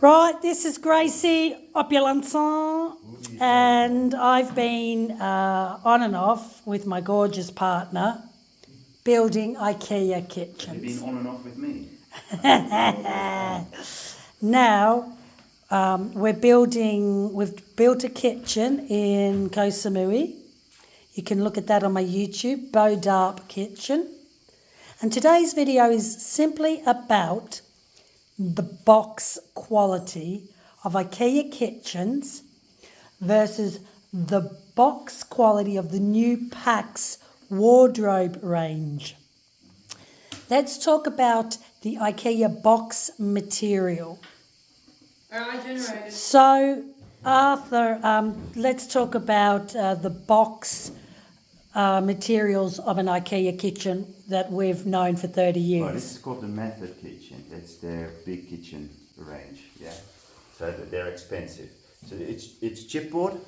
Right, this is Gracie Opulenson, and I've been on and off with my gorgeous partner building Ikea kitchens. Have you been on and off with me? Now, we've built a kitchen in Koh Samui. You can look at that on my YouTube, Bodarp Kitchen. And today's video is simply about the box quality of Ikea kitchens versus the box quality of the new PAX wardrobe range. Let's talk about the Ikea box material. So, Arthur, let's talk about the box materials of an Ikea kitchen that we've known for 30 years. Well, this is called the Method Kitchen. That's their big kitchen range, yeah. So they're expensive. So it's chipboard.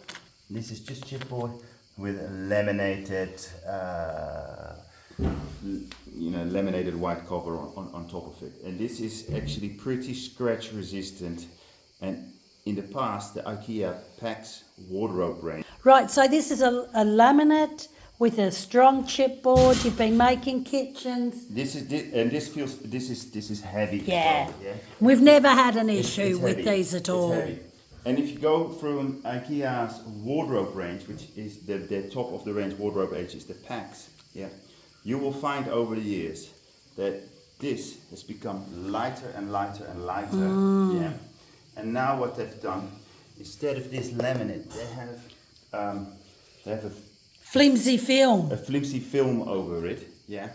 This is just chipboard with a laminated, laminated white cover on top of it. And this is actually pretty scratch resistant. And in the past, the Ikea PAX wardrobe range. Right. So this is a laminate with a strong chipboard. You've been making kitchens. This is heavy. Yeah. Yeah. We've never had an issue It's with heavy. these at all. It's heavy. And if you go through Ikea's wardrobe range, which is the top of the range wardrobe range is the PAX, yeah, you will find over the years that this has become lighter and lighter and lighter. Yeah. And now what they've done, instead of this laminate, they have a Flimsy film. a flimsy film over it, yeah.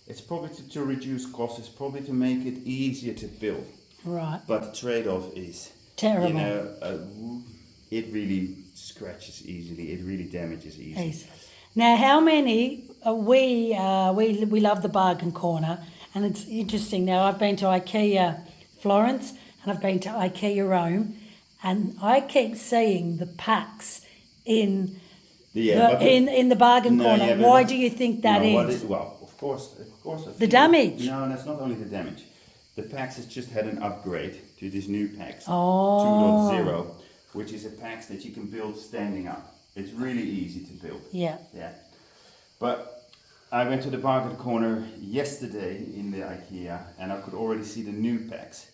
It's probably to reduce costs, it's probably to make it easier to build. Right. But the trade-off is, Terrible. It really scratches easily, it really damages easily. Now, how many, we love the bargain corner, and it's interesting. Now, I've been to Ikea Florence, and I've been to Ikea Rome, and I keep seeing the PAX in the bargain corner. Yeah, Why do you think that is? Well, of course. The damage. No, that's not only the damage. The PAX has just had an upgrade to this new PAX 2.0, which is a PAX that you can build standing up. It's really easy to build. Yeah. Yeah. But I went to the bargain corner yesterday in the Ikea, and I could already see the new PAX.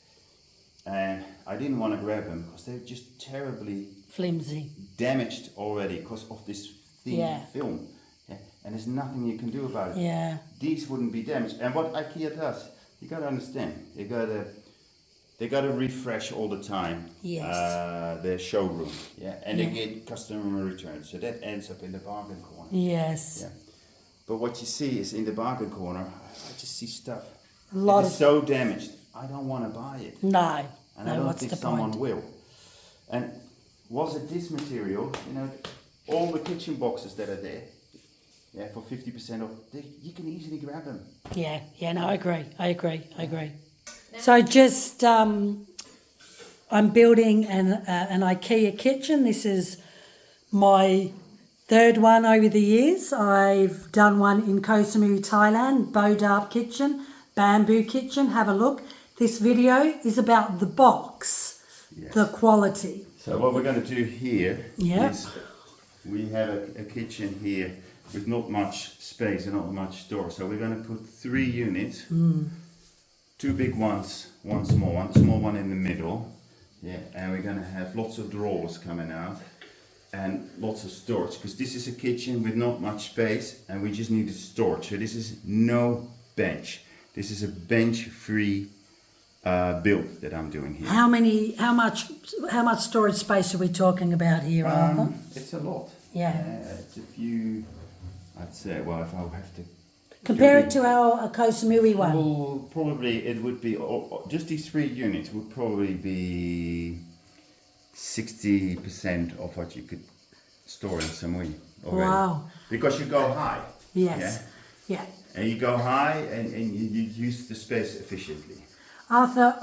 And I didn't want to grab them because they're just terribly Flimsy. damaged already because of this thin film. Yeah. And there's nothing you can do about it. Yeah. These wouldn't be damaged. And what Ikea does, you got to understand, they got to refresh all the time. Yes. Their showroom. Yeah. And they get customer returns. So that ends up in the bargain corner. Yes. Yeah. But what you see is in the bargain corner, I just see stuff. It's so damaged. I don't want to buy it. No. And I don't think someone will. And was it this material, all the kitchen boxes that are there, yeah, for 50% off, you can easily grab them. Yeah, no, I agree. So just, I'm building an Ikea kitchen. This is my third one over the years. I've done one in Koh Samui, Thailand, Bodarp Kitchen, Bamboo Kitchen. Have a look. This video is about the box, the quality. So what we're going to do here is we have a kitchen here with not much space and not much store. So we're going to put 3 units, 2 big ones, one small one in the middle. Yeah, and we're going to have lots of drawers coming out and lots of storage because this is a kitchen with not much space and we just need storage. So this is no bench. This is a bench-free build that I'm doing here. How much storage space are we talking about here, Arthur? It's a lot. Yeah. It's a few, I'd say, well, if I have to... Compare it to our Koh Samui one. Well, probably it would be, just these 3 units would probably be 60% of what you could store in Samui already. Wow. Because you go high. Yes. Yeah. And you go high and you use the space efficiently. Arthur,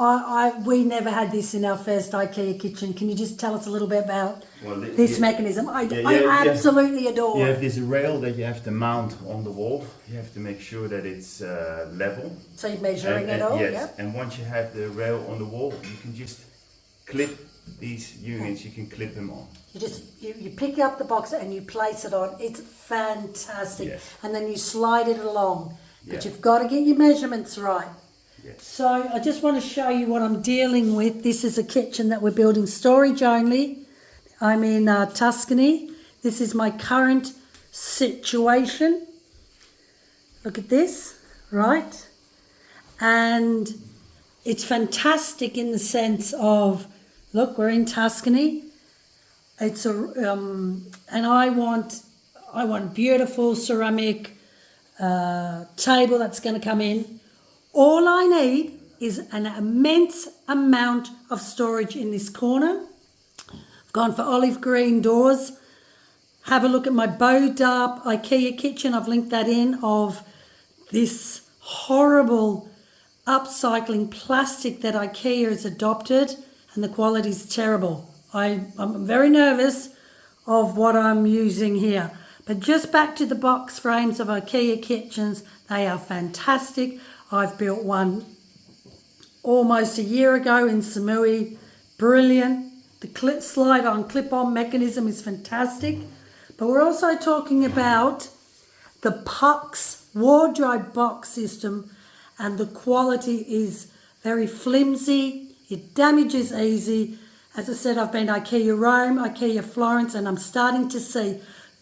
we never had this in our first Ikea kitchen. Can you just tell us a little bit about this mechanism? I absolutely adore. You have this rail that you have to mount on the wall. You have to make sure that it's level. So you're measuring it all? Yes. Yep. And once you have the rail on the wall, you can just clip these units, you can clip them on. You pick up the box and you place it on. It's fantastic. Yes. And then you slide it along. But Yeah. you've got to get your measurements right. Yes. So I just want to show you what I'm dealing with. This is a kitchen that we're building storage only. I'm in Tuscany. This is my current situation. Look at this, right? And it's fantastic in the sense of, look, we're in Tuscany. It's and I want beautiful ceramic table that's going to come in. All I need is an immense amount of storage in this corner. I've gone for olive green doors. Have a look at my bowed up Ikea kitchen. I've linked that in, of this horrible upcycling plastic that Ikea has adopted, and the quality is terrible. I'm very nervous of what I'm using here. But just back to the box frames of Ikea kitchens, they are fantastic. I've built one almost a year ago in Samui. Brilliant. The slide-on, clip-on mechanism is fantastic. But we're also talking about the PAX wardrobe box system, and the quality is very flimsy. It damages easy. As I said, I've been to Ikea Rome, Ikea Florence, and I'm starting to see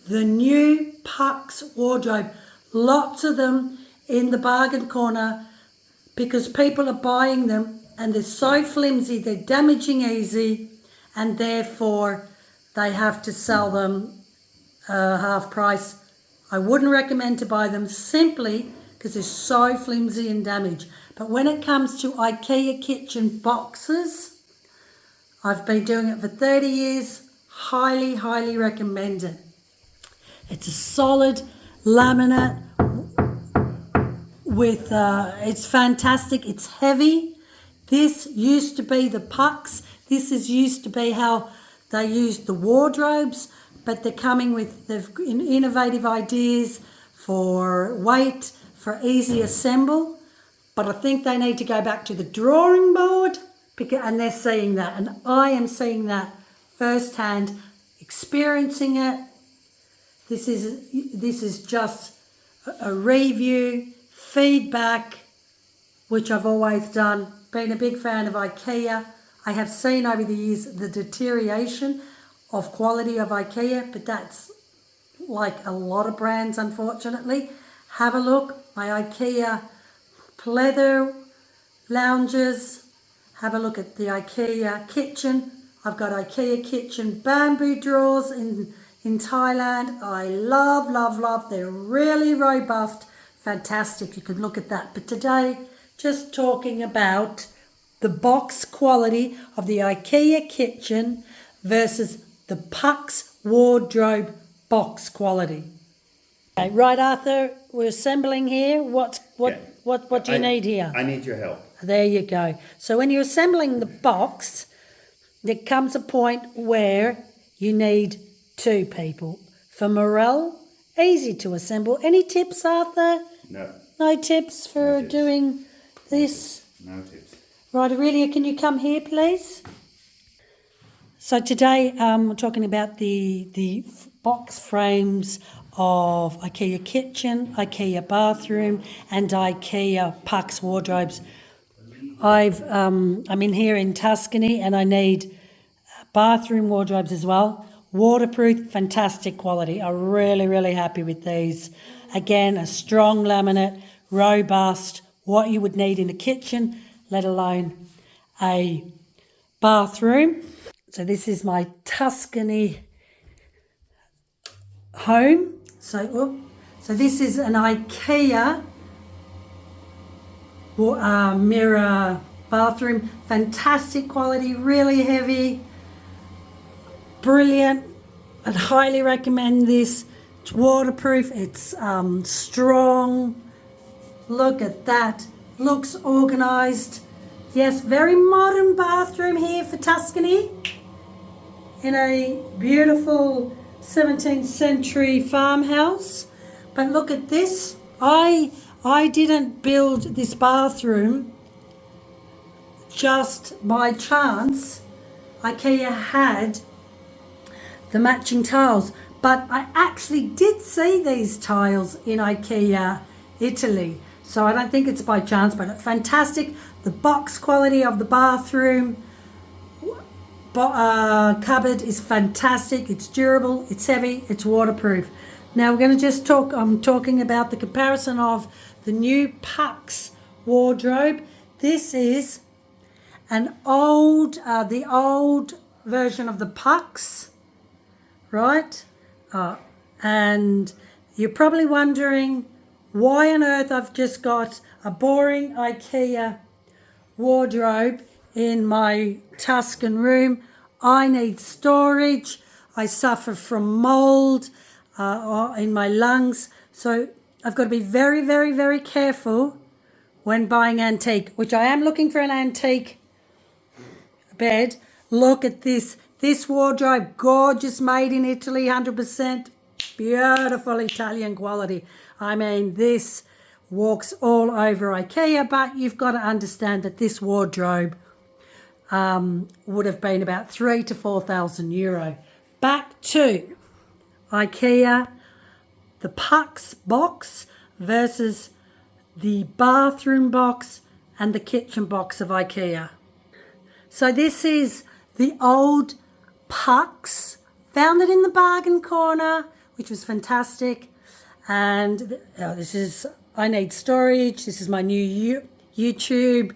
the new PAX wardrobe. Lots of them in the bargain corner because people are buying them and they're so flimsy, they're damaging easy, and therefore they have to sell them half price. I wouldn't recommend to buy them simply because they're so flimsy and damaged. But when it comes to Ikea kitchen boxes, I've been doing it for 30 years. Highly, highly recommend it. It's a solid laminate with, it's fantastic. It's heavy. This used to be the PAX. This is used to be how they used the wardrobes, but they're coming with innovative ideas for weight, for easy assemble. But I think they need to go back to the drawing board, and they're seeing that. And I am seeing that firsthand, experiencing it. This is just a review, feedback, which I've always done. Been a big fan of Ikea. I have seen over the years the deterioration of quality of Ikea, but that's like a lot of brands, unfortunately. Have a look. My Ikea pleather lounges. Have a look at the Ikea kitchen. I've got Ikea kitchen bamboo drawers in Thailand. I love, love, love. They're really robust. Fantastic. You can look at that. But today, just talking about the box quality of the Ikea kitchen versus the PAX wardrobe box quality. Okay, right, Arthur, we're assembling here. What do you need here? I need your help. There you go. So when you're assembling the box, there comes a point where you need two people. For morale, easy to assemble. Any tips, Arthur? No. No tips for doing this? No tips. Right, Aurelia, can you come here, please? So today we're talking about the box frames of Ikea kitchen, Ikea bathroom, and Ikea PAX wardrobes. I'm in here in Tuscany, and I need bathroom wardrobes as well. Waterproof, fantastic quality. I'm really, really happy with these. Again, a strong laminate, robust, what you would need in a kitchen, let alone a bathroom. So this is my Tuscany home. So this is an Ikea mirror bathroom. Fantastic quality, really heavy, brilliant. I'd highly recommend this. It's waterproof, it's strong. Look at that, looks organised. Yes, very modern bathroom here for Tuscany in a beautiful 17th century farmhouse. But look at this. I didn't build this bathroom just by chance. Ikea had the matching tiles, but I actually did see these tiles in Ikea Italy, so I don't think it's by chance, but fantastic. The box quality of the bathroom cupboard is fantastic. It's durable, it's heavy, it's waterproof. Now we're going to just talk, I'm talking about the comparison of the new PAX wardrobe. This is an old, the old version of the PAX, right? And you're probably wondering why on earth I've just got a boring IKEA wardrobe in my Tuscan room. I need storage. I suffer from mold in my lungs. So I've got to be very, very, very careful when buying antique, which I am looking for an antique bed. Look at this. This wardrobe, gorgeous, made in Italy, 100%. Beautiful Italian quality. I mean, this walks all over IKEA, but you've got to understand that this wardrobe would have been about 3,000 to 4,000 euro. Back to IKEA, the PAX box versus the bathroom box and the kitchen box of IKEA. So this is the old PAX, found it in the bargain corner, which was fantastic. And this is, I need storage. This is my new YouTube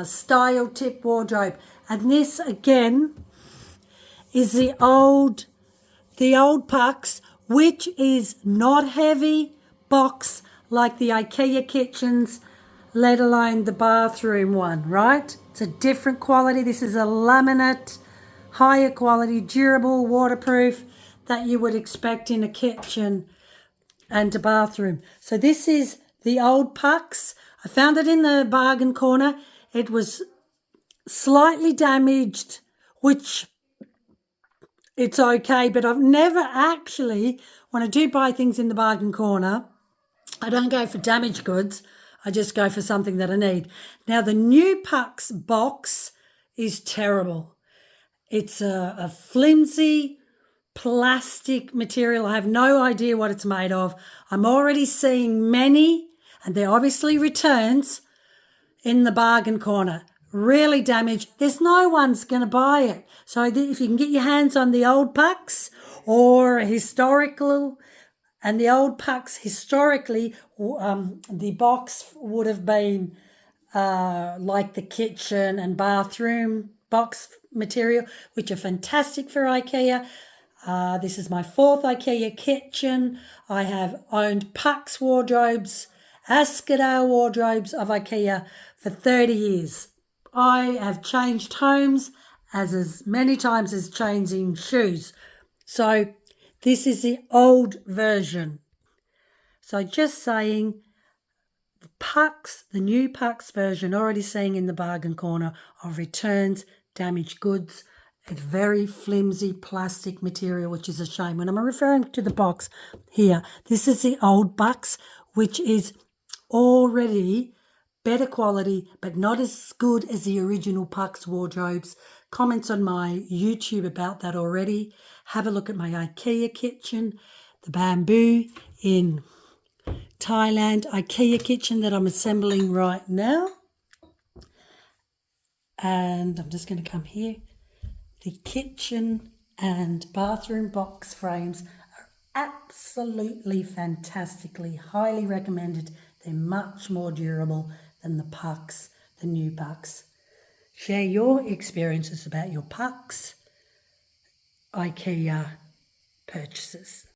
style tip wardrobe. And this again is the old PAX, which is not heavy box like the IKEA kitchens, let alone the bathroom one, right? It's a different quality. This is a laminate, higher quality, durable, waterproof that you would expect in a kitchen and a bathroom. So this is the old PAX. I found it in the bargain corner. It was slightly damaged, which it's okay, but I've never actually, when I do buy things in the bargain corner, I don't go for damaged goods. I just go for something that I need. Now, the new PAX box is terrible. It's a flimsy plastic material. I have no idea what it's made of. I'm already seeing many, and they're obviously returns, in the bargain corner. Really damaged. There's no one's going to buy it. So if you can get your hands on the old PAX or historical, and the old PAX historically, the box would have been like the kitchen and bathroom box material, which are fantastic for IKEA. This is my 4th IKEA kitchen. I have owned PAX wardrobes, Askadale wardrobes of IKEA for 30 years. I have changed homes as many times as changing shoes. So this is the old version. So just saying, the PAX, the new PAX version, already seeing in the bargain corner of returns, damaged goods. It's very flimsy plastic material, which is a shame. When I'm referring to the box here, this is the old box, which is already better quality, but not as good as the original PAX wardrobes. Comments on my YouTube about that already. Have a look at my IKEA kitchen, the bamboo in Thailand IKEA kitchen that I'm assembling right now. And I'm just going to come here. The kitchen and bathroom box frames are absolutely fantastically highly recommended. They're much more durable than the PAX, the new PAX. Share your experiences about your PAX IKEA purchases.